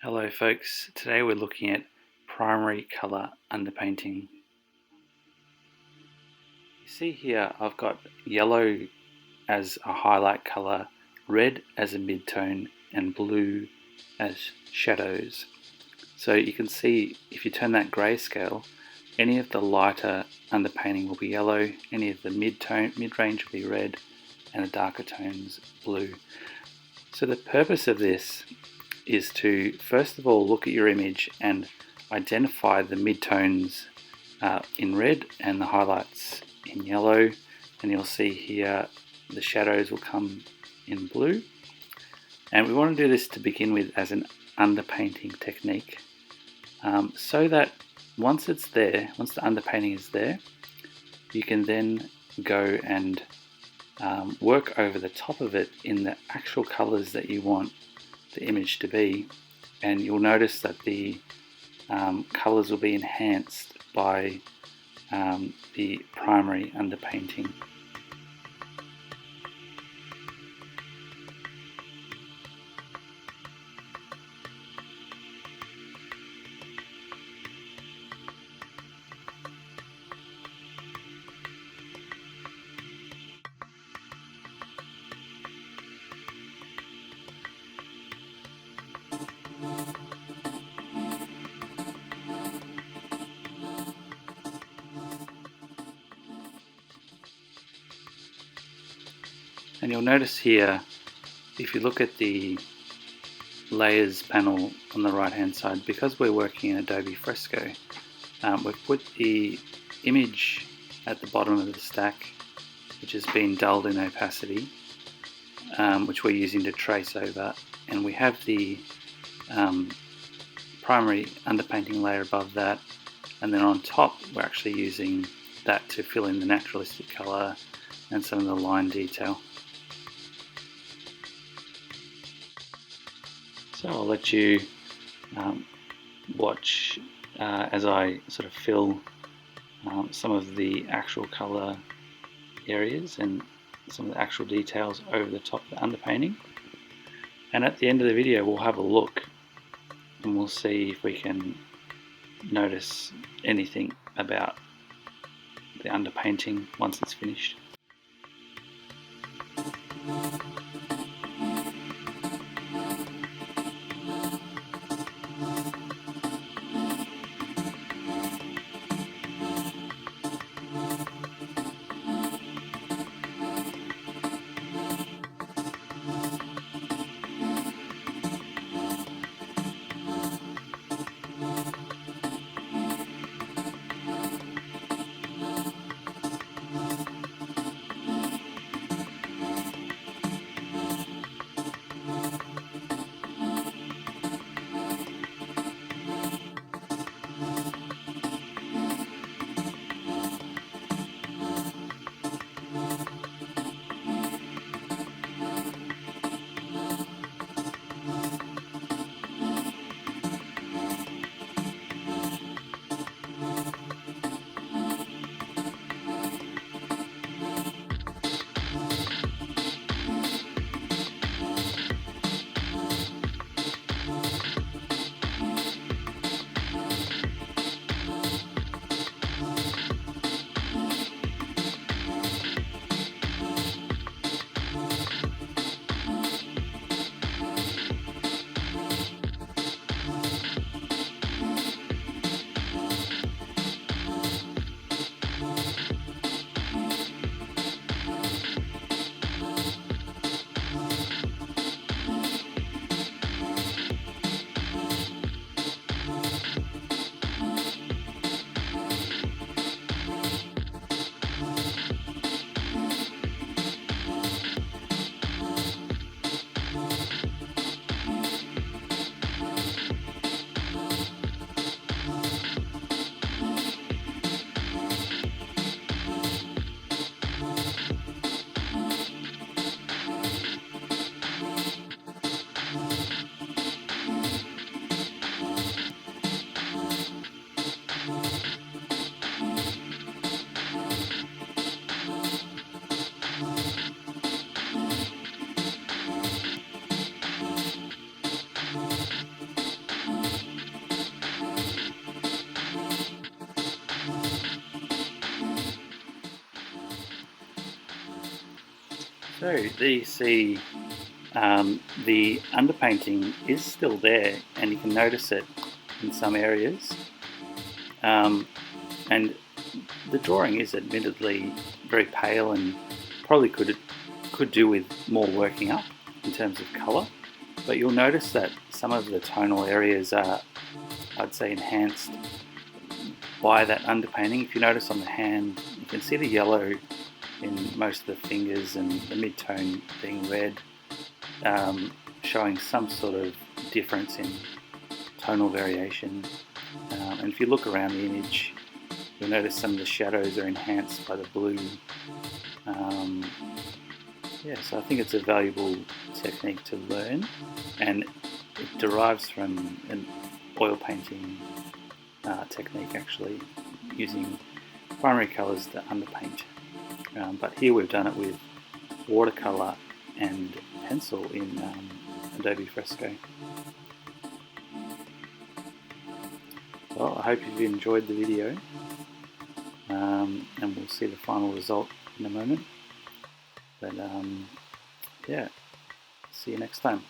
Hello folks, today we're looking at primary colour underpainting. You see here I've got yellow as a highlight colour, red as a midtone and blue as shadows. So you can see if you turn that grayscale, any of the lighter underpainting will be yellow, any of the mid-range will be red and the darker tones blue. So the purpose of this is to first of all look at your image and identify the midtones in red and the highlights in yellow, and you'll see here the shadows will come in blue. And we want to do this to begin with as an underpainting technique, so that once it's there, once the underpainting is there, you can then go and work over the top of it in the actual colors that you want the image to be, and you'll notice that the colors will be enhanced by the primary underpainting. And you'll notice here, if you look at the layers panel on the right hand side, because we're working in Adobe Fresco, we've put the image at the bottom of the stack, which has been dulled in opacity, which we're using to trace over, and we have the primary underpainting layer above that, and then on top we're actually using that to fill in the naturalistic colour and some of the line detail. So I'll let you watch as I sort of fill some of the actual colour areas and some of the actual details over the top of the underpainting. And at the end of the video we'll have a look and we'll see if we can notice anything about the underpainting once it's finished. So there you see the underpainting is still there, and you can notice it in some areas. And the drawing is admittedly very pale and probably could do with more working up in terms of colour. But you'll notice that some of the tonal areas are, I'd say, enhanced by that underpainting. If you notice on the hand, you can see the yellow in most of the fingers and the mid-tone being red, showing some sort of difference in tonal variation. And if you look around the image, you'll notice some of the shadows are enhanced by the blue. So I think it's a valuable technique to learn, and it derives from an oil painting technique, actually, using primary colours to underpaint. But here we've done it with watercolour and pencil in Adobe Fresco. Well, I hope you've enjoyed the video, and we'll see the final result in a moment. But yeah, see you next time.